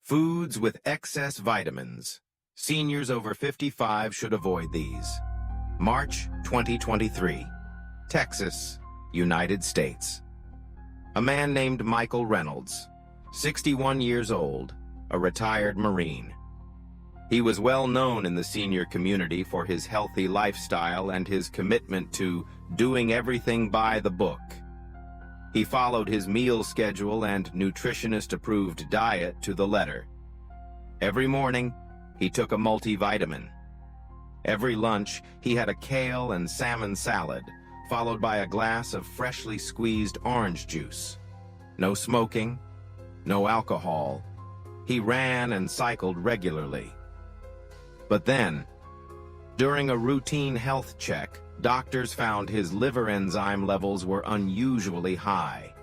Foods with excess vitamins. Seniors over 55 should avoid these. March 2023. Texas, United States. A man named Michael Reynolds, 61 years old, a retired Marine. He was well known in the senior community for his healthy lifestyle and his commitment to doing everything by the book. He followed his meal schedule and nutritionist-approved diet to the letter. Every morning, he took a multivitamin. Every lunch, he had a kale and salmon salad, followed by a glass of freshly squeezed orange juice. No smoking, no alcohol. He ran and cycled regularly. But then, during a routine health check, doctors found his liver enzyme levels were unusually high.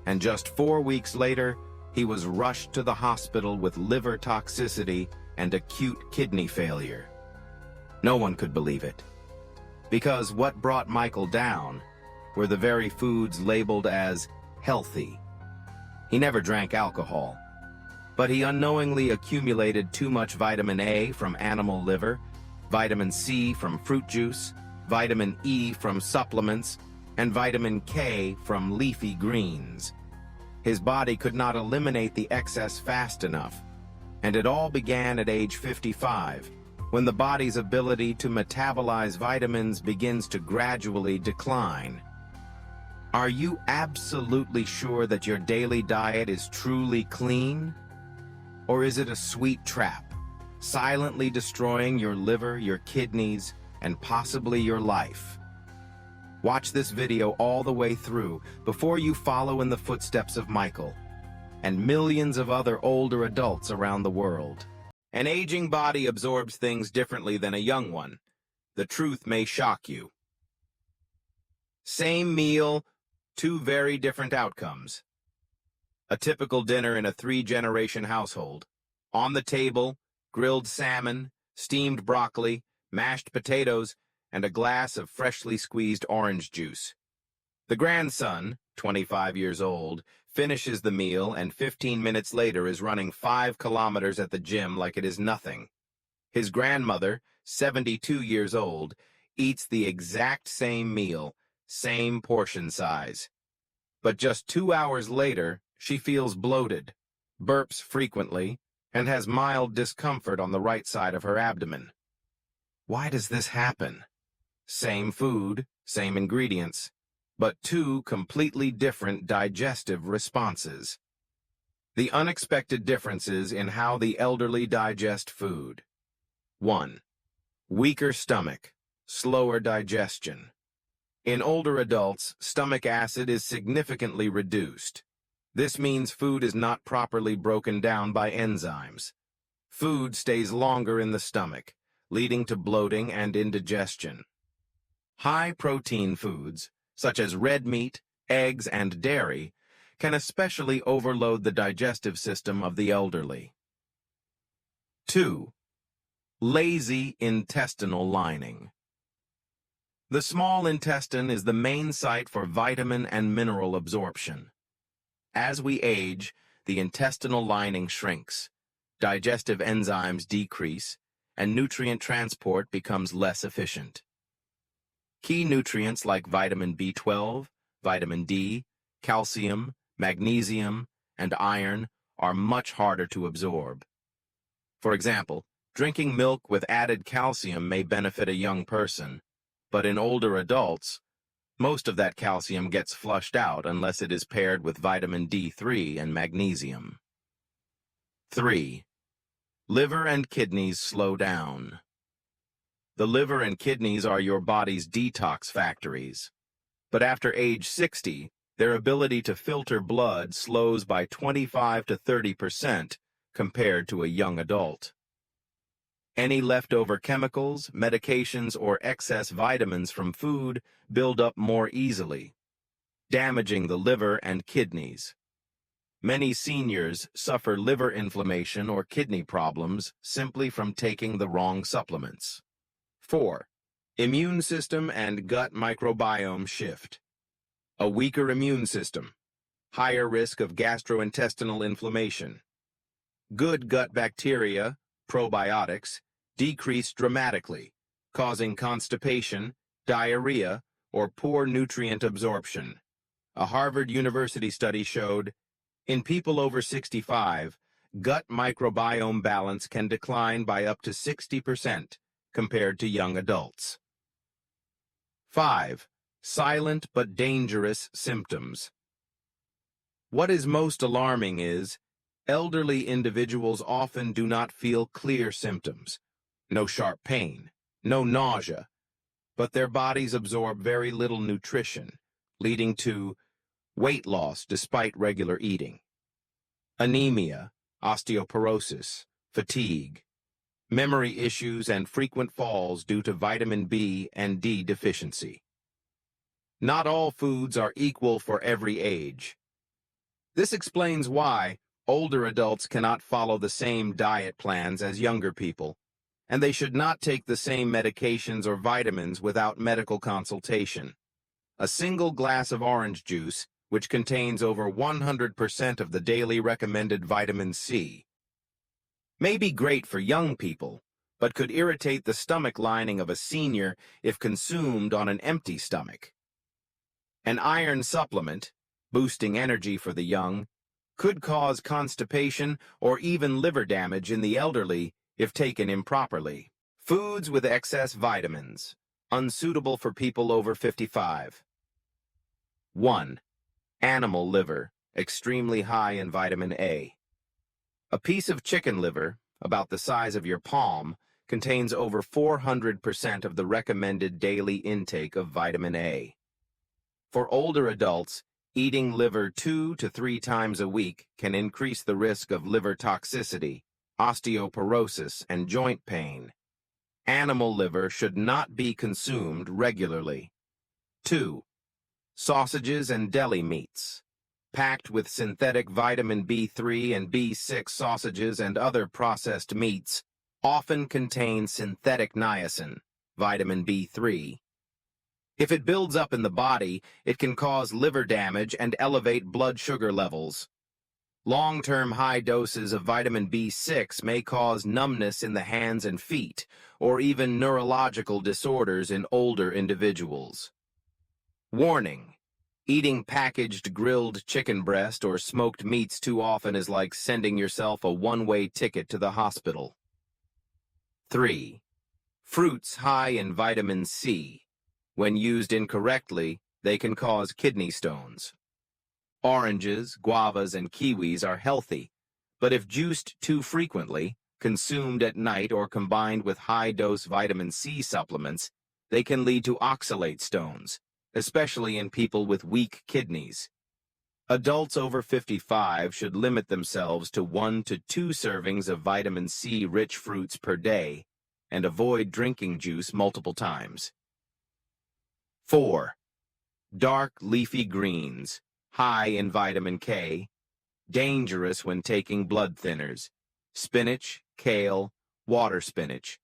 And just 4 weeks later, he was rushed to the hospital with liver toxicity and acute kidney failure. No one could believe it, because what brought Michael down were the very foods labeled as healthy. He never drank alcohol, but he unknowingly accumulated too much vitamin A from animal liver, vitamin C from fruit juice, vitamin E from supplements, and vitamin K from leafy greens. His body could not eliminate the excess fast enough, and it all began at age 55, when the body's ability to metabolize vitamins begins to gradually decline. Are you absolutely sure that your daily diet is truly clean? Or is it a sweet trap, silently destroying your liver, your kidneys, and possibly your life? Watch this video all the way through before you follow in the footsteps of Michael and millions of other older adults around the world. An aging body absorbs things differently than a young one. The truth may shock you. Same meal, two very different outcomes. A typical dinner in a 3-generation household. On the table, grilled salmon, steamed broccoli, mashed potatoes, and a glass of freshly squeezed orange juice. The grandson, 25 years old, finishes the meal and 15 minutes later is running 5 kilometers at the gym like it is nothing. His grandmother, 72 years old, eats the exact same meal, same portion size. But just 2 hours later, she feels bloated, burps frequently, and has mild discomfort on the right side of her abdomen. Why does this happen? Same food, same ingredients, but 2 completely different digestive responses. The unexpected differences in how the elderly digest food. 1. Weaker stomach, slower digestion. In older adults, stomach acid is significantly reduced. This means food is not properly broken down by enzymes. Food stays longer in the stomach, leading to bloating and indigestion. High-protein foods, such as red meat, eggs, and dairy, can especially overload the digestive system of the elderly. 2. Lazy intestinal lining. The small intestine is the main site for vitamin and mineral absorption. As we age, the intestinal lining shrinks, digestive enzymes decrease, and nutrient transport becomes less efficient. Key nutrients like vitamin B12, vitamin D, calcium, magnesium, and iron are much harder to absorb. For example, drinking milk with added calcium may benefit a young person, but in older adults, most of that calcium gets flushed out unless it is paired with vitamin D3 and magnesium. 3. Liver and kidneys slow down. The liver and kidneys are your body's detox factories. But after age 60, their ability to filter blood slows by 25 to 30% compared to a young adult. Any leftover chemicals, medications, or excess vitamins from food build up more easily, damaging the liver and kidneys. Many seniors suffer liver inflammation or kidney problems simply from taking the wrong supplements. 4. Immune system and gut microbiome shift. A weaker immune system, higher risk of gastrointestinal inflammation. Good gut bacteria, probiotics, decreased dramatically, causing constipation, diarrhea, or poor nutrient absorption. A Harvard University study showed, in people over 65, gut microbiome balance can decline by up to 60% compared to young adults. 5. Silent but dangerous symptoms. What is most alarming is, elderly individuals often do not feel clear symptoms. No sharp pain, no nausea, but their bodies absorb very little nutrition, leading to weight loss despite regular eating, anemia, osteoporosis, fatigue, memory issues, and frequent falls due to vitamin B and D deficiency. Not all foods are equal for every age. This explains why older adults cannot follow the same diet plans as younger people, and they should not take the same medications or vitamins without medical consultation. A single glass of orange juice, which contains over 100% of the daily recommended vitamin C, may be great for young people, but could irritate the stomach lining of a senior if consumed on an empty stomach. An iron supplement, boosting energy for the young, could cause constipation or even liver damage in the elderly if taken improperly. Foods with excess vitamins, unsuitable for people over 55. 1. Animal liver, extremely high in vitamin A. A piece of chicken liver, about the size of your palm, contains over 400% of the recommended daily intake of vitamin A. For older adults, eating liver 2 to 3 times a week can increase the risk of liver toxicity, osteoporosis, and joint pain. Animal liver should not be consumed regularly. 2. Sausages and deli meats. Packed with synthetic vitamin B3 and B6, sausages and other processed meats often contain synthetic niacin, vitamin B3. If it builds up in the body, it can cause liver damage and elevate blood sugar levels. Long-term high doses of vitamin B6 may cause numbness in the hands and feet, or even neurological disorders in older individuals. Warning: eating packaged grilled chicken breast or smoked meats too often is like sending yourself a one-way ticket to the hospital. 3. Fruits high in vitamin C. When used incorrectly, they can cause kidney stones. Oranges, guavas, and kiwis are healthy, but if juiced too frequently, consumed at night, or combined with high-dose vitamin C supplements, they can lead to oxalate stones, especially in people with weak kidneys. Adults over 55 should limit themselves to 1 to 2 servings of vitamin C-rich fruits per day and avoid drinking juice multiple times. 4. Dark leafy greens, high in vitamin K, dangerous when taking blood thinners. Spinach, kale, water spinach.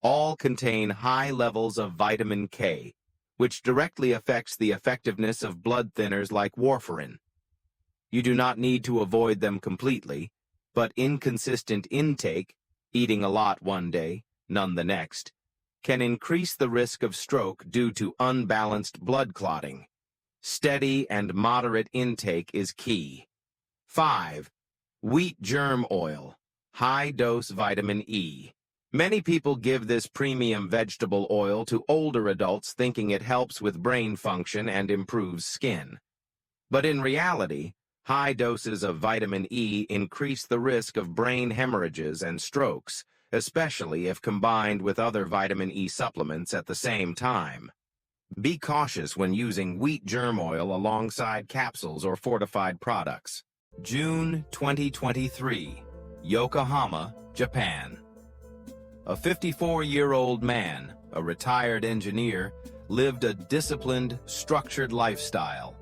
All contain high levels of vitamin K, which directly affects the effectiveness of blood thinners like warfarin. You do not need to avoid them completely, but inconsistent intake, eating a lot one day, none the next, can increase the risk of stroke due to unbalanced blood clotting. Steady and moderate intake is key. 5. Wheat germ oil, high-dose vitamin E. Many people give this premium vegetable oil to older adults thinking it helps with brain function and improves skin. But in reality, high doses of vitamin E increase the risk of brain hemorrhages and strokes, especially if combined with other vitamin E supplements at the same time. Be cautious when using wheat germ oil alongside capsules or fortified products. June 2023, Yokohama, Japan. A 54-year-old man, a retired engineer, lived a disciplined, structured lifestyle.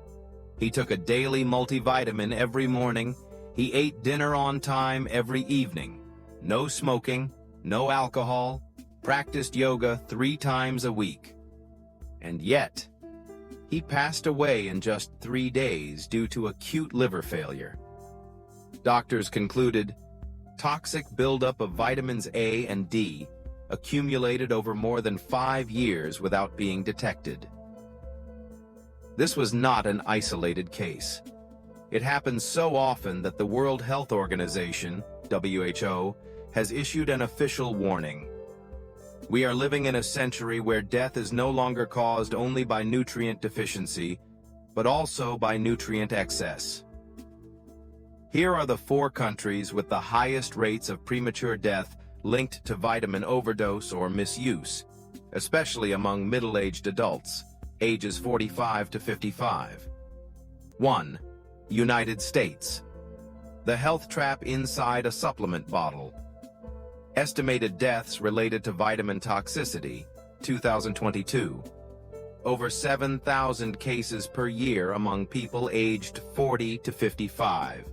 He took a daily multivitamin every morning. He ate dinner on time every evening. No smoking, no alcohol, practiced yoga 3 times a week. And yet, he passed away in just 3 days due to acute liver failure. Doctors concluded Toxic buildup of vitamins A and D accumulated over more than 5 years without being detected. This was not an isolated case. It happens so often that the World Health Organization, WHO, has issued an official warning. We are living in a century where death is no longer caused only by nutrient deficiency, but also by nutrient excess. Here are the 4 countries with the highest rates of premature death linked to vitamin overdose or misuse, especially among middle-aged adults, ages 45 to 55. 1. United States. The health trap inside a supplement bottle. Estimated deaths related to vitamin toxicity, 2022. Over 7,000 cases per year among people aged 40 to 55.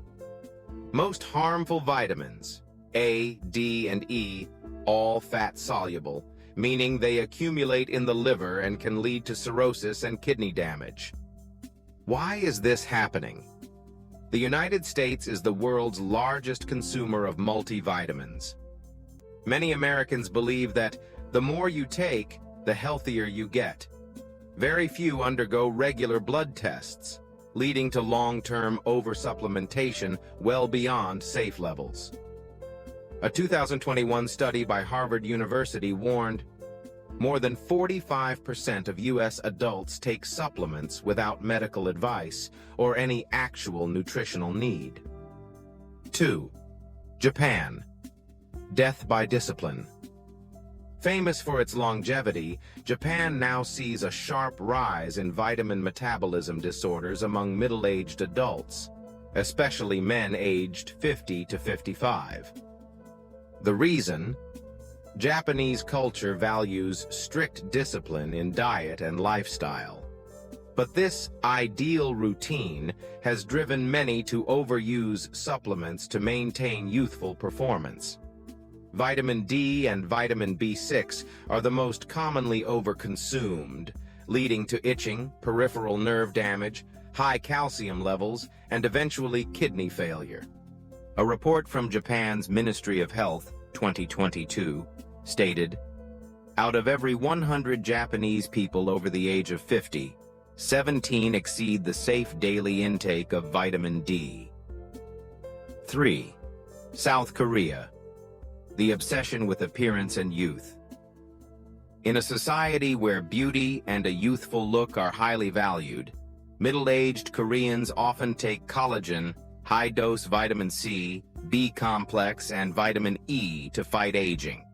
Most harmful vitamins, A, D, and E, all fat-soluble, meaning they accumulate in the liver and can lead to cirrhosis and kidney damage. Why is this happening? The United States is the world's largest consumer of multivitamins. Many Americans believe that the more you take, the healthier you get. Very few undergo regular blood tests, leading to long-term oversupplementation well beyond safe levels. A 2021 study by Harvard University warned more than 45% of U.S. adults take supplements without medical advice or any actual nutritional need. 2. Japan. Death by discipline. Famous for its longevity, Japan now sees a sharp rise in vitamin metabolism disorders among middle-aged adults, especially men aged 50 to 55. The reason? Japanese culture values strict discipline in diet and lifestyle. But this ideal routine has driven many to overuse supplements to maintain youthful performance. Vitamin D and vitamin B6 are the most commonly overconsumed, leading to itching, peripheral nerve damage, high calcium levels, and eventually kidney failure. A report from Japan's Ministry of Health, 2022, stated, out of every 100 Japanese people over the age of 50, 17 exceed the safe daily intake of vitamin D. 3. South Korea. The obsession with appearance and youth. In a society where beauty and a youthful look are highly valued, middle-aged Koreans often take collagen, high-dose vitamin C, B-complex, and vitamin E to fight aging.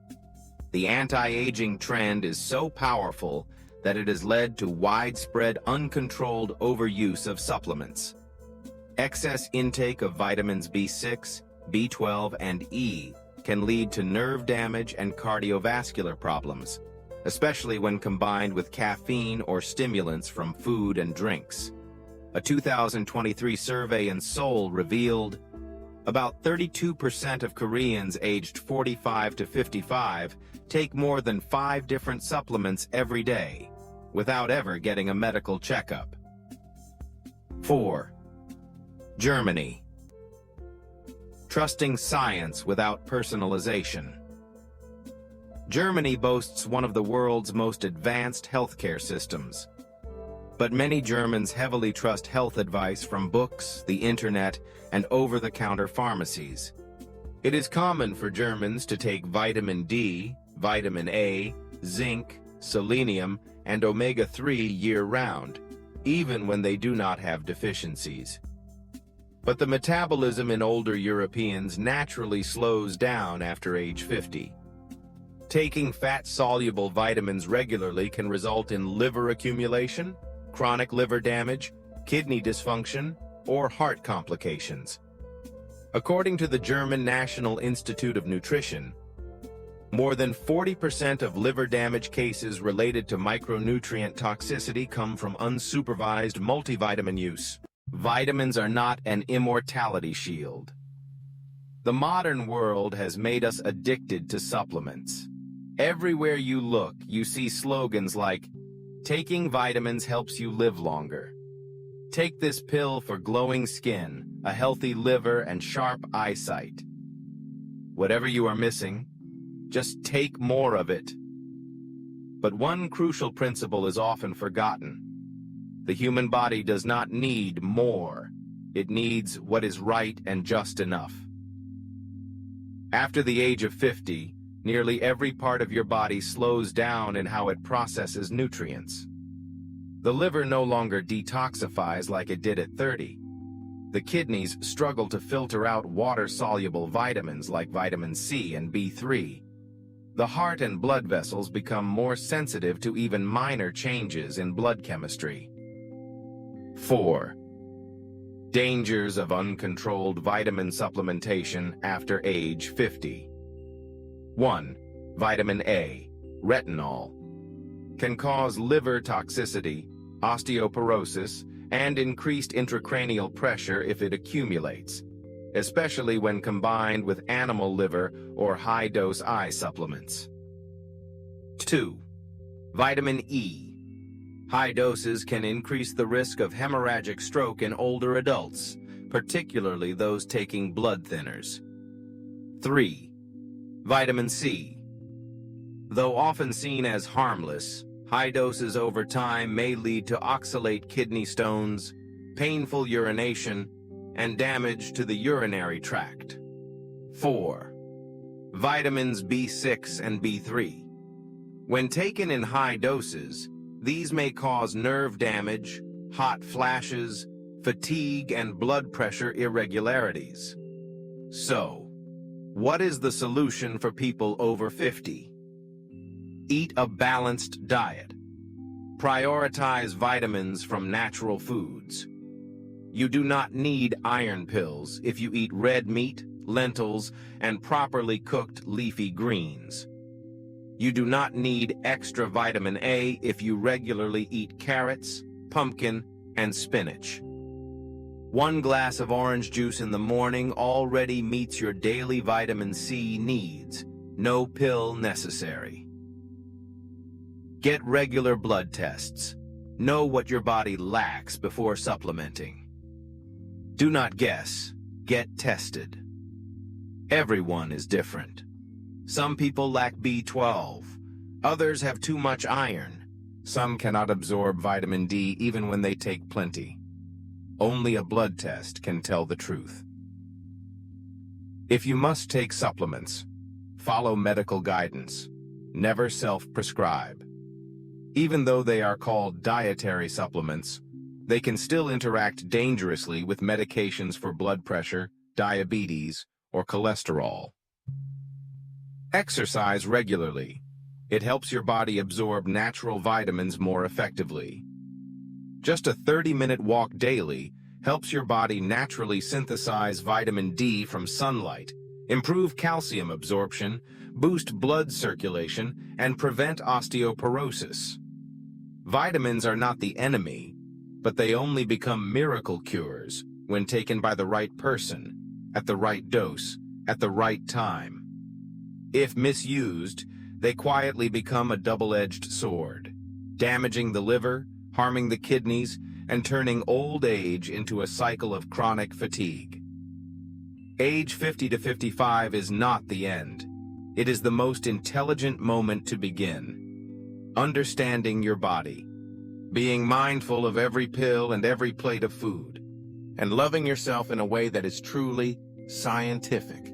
The anti-aging trend is so powerful that it has led to widespread uncontrolled overuse of supplements. Excess intake of vitamins B6, B12, and E can lead to nerve damage and cardiovascular problems, especially when combined with caffeine or stimulants from food and drinks. A 2023 survey in Seoul revealed about 32% of Koreans aged 45 to 55 take more than 5 different supplements every day, without ever getting a medical checkup. 4. Germany. Trusting science without personalization. Germany boasts one of the world's most advanced healthcare systems. But many Germans heavily trust health advice from books, the internet, and over-the-counter pharmacies. It is common for Germans to take vitamin D, vitamin A, zinc, selenium, and omega-3 year-round, even when they do not have deficiencies. But the metabolism in older Europeans naturally slows down after age 50. Taking fat-soluble vitamins regularly can result in liver accumulation, chronic liver damage, kidney dysfunction, or heart complications. According to the German National Institute of Nutrition, more than 40% of liver damage cases related to micronutrient toxicity come from unsupervised multivitamin use. Vitamins are not an immortality shield. The modern world has made us addicted to supplements. Everywhere you look, you see slogans like, "Taking vitamins helps you live longer." "Take this pill for glowing skin, a healthy liver, and sharp eyesight." Whatever you are missing, just take more of it. But one crucial principle is often forgotten. The human body does not need more. It needs what is right and just enough. After the age of 50, nearly every part of your body slows down in how it processes nutrients. The liver no longer detoxifies like it did at 30. The kidneys struggle to filter out water-soluble vitamins like vitamin C and B3. The heart and blood vessels become more sensitive to even minor changes in blood chemistry. 4. Dangers of uncontrolled vitamin supplementation after age 50. 1. Vitamin A, retinol, can cause liver toxicity, osteoporosis, and increased intracranial pressure if it accumulates, especially when combined with animal liver or high-dose eye supplements. 2. Vitamin E. High doses can increase the risk of hemorrhagic stroke in older adults, particularly those taking blood thinners. 3. Vitamin C. Though often seen as harmless, high doses over time may lead to oxalate kidney stones, painful urination, and damage to the urinary tract. 4. Vitamins B6 and B3. When taken in high doses, these may cause nerve damage, hot flashes, fatigue, and blood pressure irregularities. So, what is the solution for people over 50? Eat a balanced diet. Prioritize vitamins from natural foods. You do not need iron pills if you eat red meat, lentils, and properly cooked leafy greens. You do not need extra vitamin A if you regularly eat carrots, pumpkin, and spinach. 1 glass of orange juice in the morning already meets your daily vitamin C needs. No pill necessary. Get regular blood tests. Know what your body lacks before supplementing. Do not guess. Get tested. Everyone is different. Some people lack B12. Others have too much iron. Some cannot absorb vitamin D even when they take plenty. Only a blood test can tell the truth. If you must take supplements, follow medical guidance. Never self-prescribe. Even though they are called dietary supplements, they can still interact dangerously with medications for blood pressure, diabetes, or cholesterol. Exercise regularly. It helps your body absorb natural vitamins more effectively. Just a 30-minute walk daily helps your body naturally synthesize vitamin D from sunlight, improve calcium absorption, boost blood circulation, and prevent osteoporosis. Vitamins are not the enemy, but they only become miracle cures when taken by the right person, at the right dose, at the right time. If misused, they quietly become a double-edged sword, damaging the liver, harming the kidneys, and turning old age into a cycle of chronic fatigue. Age 50 to 55 is not the end. It is the most intelligent moment to begin. Understanding your body, being mindful of every pill and every plate of food, and loving yourself in a way that is truly scientific.